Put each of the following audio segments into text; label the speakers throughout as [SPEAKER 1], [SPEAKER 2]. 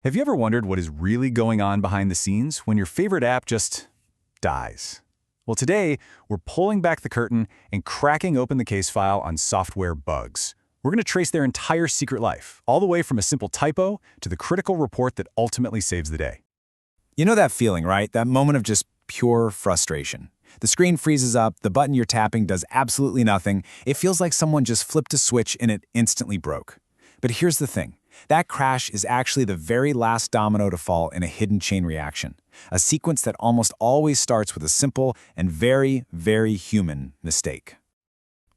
[SPEAKER 1] Have you ever wondered what is really going on behind the scenes when your favorite app just dies? Well, today, we're pulling back the curtain and cracking open the case file on software bugs. We're going to trace their entire secret life, all the way from a simple typo to the critical report that ultimately saves the day.
[SPEAKER 2] You know that feeling, right? That moment of just pure frustration. The screen freezes up, the button you're tapping does absolutely nothing. It feels like someone just flipped a switch and it instantly broke. But here's the thing. That crash is actually the very last domino to fall in a hidden chain reaction, a sequence that almost always starts with a simple and very, very human mistake.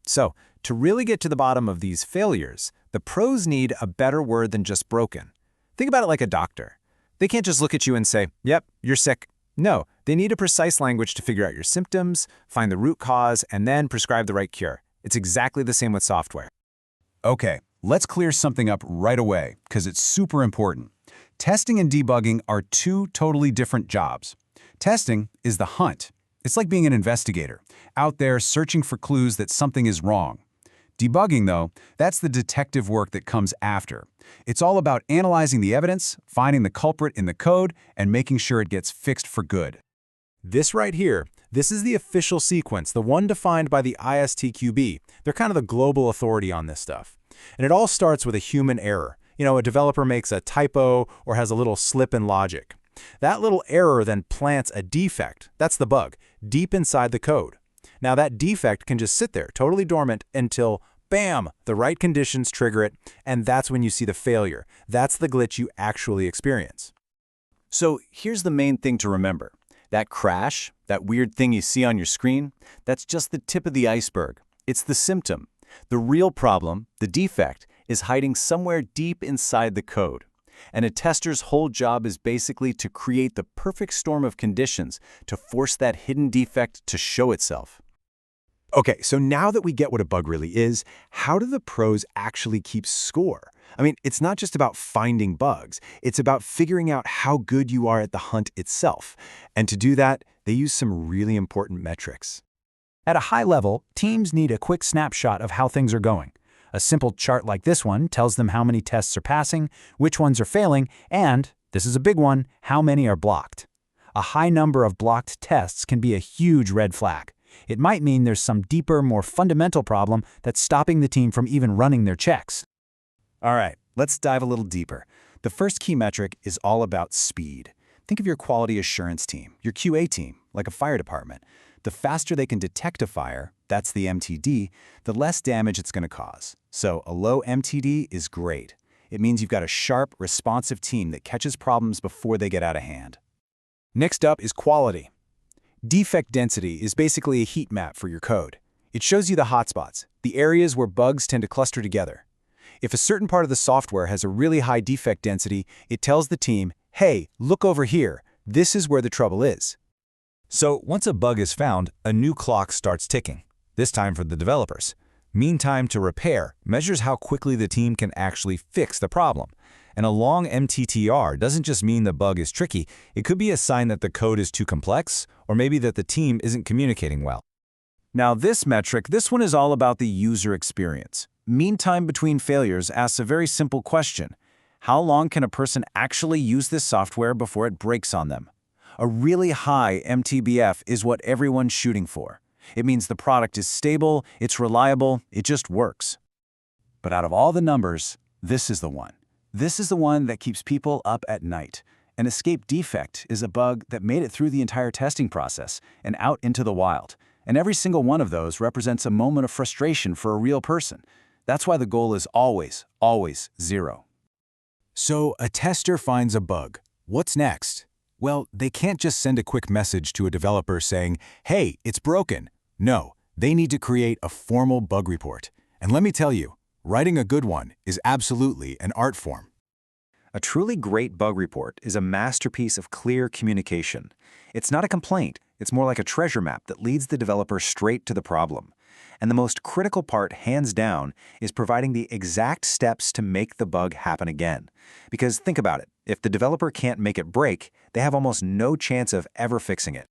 [SPEAKER 2] So, to really get to the bottom of these failures, the pros need a better word than just broken. Think about it like a doctor. They can't just look at you and say, "Yep, you're sick." No, they need a precise language to figure out your symptoms, find the root cause, and then prescribe the right cure. It's exactly the same with software.
[SPEAKER 1] Okay, let's clear something up right away, because it's super important. Testing and debugging are two totally different jobs. Testing is the hunt. It's like being an investigator, out there searching for clues that something is wrong. Debugging, though, that's the detective work that comes after. It's all about analyzing the evidence, finding the culprit in the code, and making sure it gets fixed for good.
[SPEAKER 3] This right here, this is the official sequence, the one defined by the ISTQB. They're kind of the global authority on this stuff. And it all starts with a human error. A developer makes a typo or has a little slip in logic. That little error then plants a defect, that's the bug, deep inside the code. Now that defect can just sit there, totally dormant, until, bam, the right conditions trigger it, and that's when you see the failure. That's the glitch you actually experience.
[SPEAKER 2] So here's the main thing to remember. That crash, that weird thing you see on your screen, that's just the tip of the iceberg. It's the symptom. The real problem, the defect, is hiding somewhere deep inside the code. And a tester's whole job is basically to create the perfect storm of conditions to force that hidden defect to show itself.
[SPEAKER 3] Okay, so now that we get what a bug really is, how do the pros actually keep score? It's not just about finding bugs. It's about figuring out how good you are at the hunt itself. And to do that, they use some really important metrics.
[SPEAKER 4] At a high level, teams need a quick snapshot of how things are going. A simple chart like this one tells them how many tests are passing, which ones are failing, and, this is a big one, how many are blocked. A high number of blocked tests can be a huge red flag. It might mean there's some deeper, more fundamental problem that's stopping the team from even running their checks.
[SPEAKER 2] All right, let's dive a little deeper. The first key metric is all about speed. Think of your quality assurance team, your QA team, like a fire department. The faster they can detect a fire, that's the MTD, the less damage it's going to cause. So a low MTD is great. It means you've got a sharp, responsive team that catches problems before they get out of hand.
[SPEAKER 3] Next up is quality. Defect density is basically a heat map for your code. It shows you the hotspots, the areas where bugs tend to cluster together. If a certain part of the software has a really high defect density, it tells the team, hey, look over here, this is where the trouble is.
[SPEAKER 1] So once a bug is found, a new clock starts ticking, this time for the developers. Mean time to repair measures how quickly the team can actually fix the problem. And a long MTTR doesn't just mean the bug is tricky, it could be a sign that the code is too complex, or maybe that the team isn't communicating well.
[SPEAKER 2] Now this metric, this one is all about the user experience. Mean time between failures asks a very simple question. How long can a person actually use this software before it breaks on them? A really high MTBF is what everyone's shooting for. It means the product is stable, it's reliable, it just works. But out of all the numbers, this is the one. This is the one that keeps people up at night. An escape defect is a bug that made it through the entire testing process and out into the wild. And every single one of those represents a moment of frustration for a real person. That's why the goal is always, always 0.
[SPEAKER 1] So a tester finds a bug. What's next? Well, they can't just send a quick message to a developer saying, hey, it's broken. No, they need to create a formal bug report. And let me tell you, writing a good one is absolutely an art form.
[SPEAKER 2] A truly great bug report is a masterpiece of clear communication. It's not a complaint, it's more like a treasure map that leads the developer straight to the problem. And the most critical part, hands down, is providing the exact steps to make the bug happen again. Because think about it, if the developer can't make it break, they have almost no chance of ever fixing it.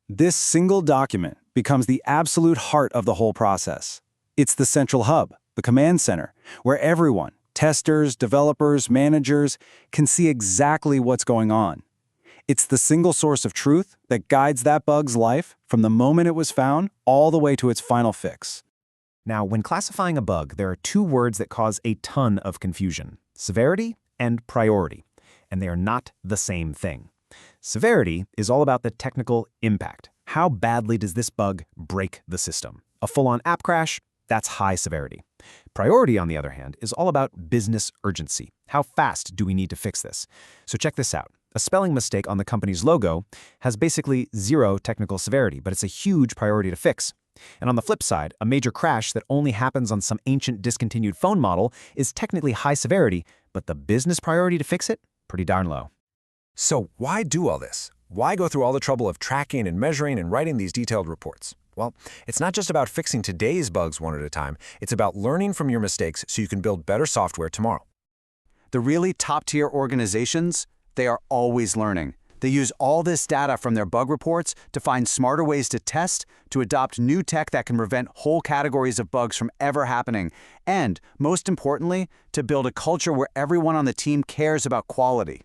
[SPEAKER 3] This single document becomes the absolute heart of the whole process. It's the central hub, the command center, where everyone,
[SPEAKER 2] Testers, developers, managers can see exactly what's going on. It's the single source of truth that guides that bug's life from the moment it was found all the way to its final fix. Now, when classifying a bug, there are two words that cause a ton of confusion: severity and priority. And they are not the same thing. Severity is all about the technical impact. How badly does this bug break the system? A full-on app crash? That's high severity. Priority, on the other hand, is all about business urgency. How fast do we need to fix this? So check this out. A spelling mistake on the company's logo has basically zero technical severity, but it's a huge priority to fix. And on the flip side, a major crash that only happens on some ancient discontinued phone model is technically high severity, but the business priority to fix it? Pretty darn low.
[SPEAKER 5] So why do all this? Why go through all the trouble of tracking and measuring and writing these detailed reports? Well, it's not just about fixing today's bugs one at a time. It's about learning from your mistakes so you can build better software tomorrow.
[SPEAKER 1] The really top-tier organizations, they are always learning. They use all this data from their bug reports to find smarter ways to test, to adopt new tech that can prevent whole categories of bugs from ever happening, and, most importantly, to build a culture where everyone on the team cares about quality.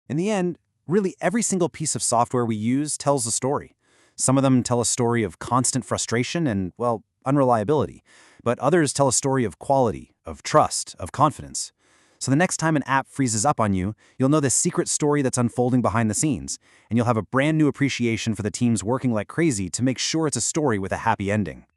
[SPEAKER 4] In the end, really every single piece of software we use tells a story. Some of them tell a story of constant frustration and, well, unreliability. But others tell a story of quality, of trust, of confidence. So the next time an app freezes up on you, you'll know the secret story that's unfolding behind the scenes, and you'll have a brand new appreciation for the teams working like crazy to make sure it's a story with a happy ending.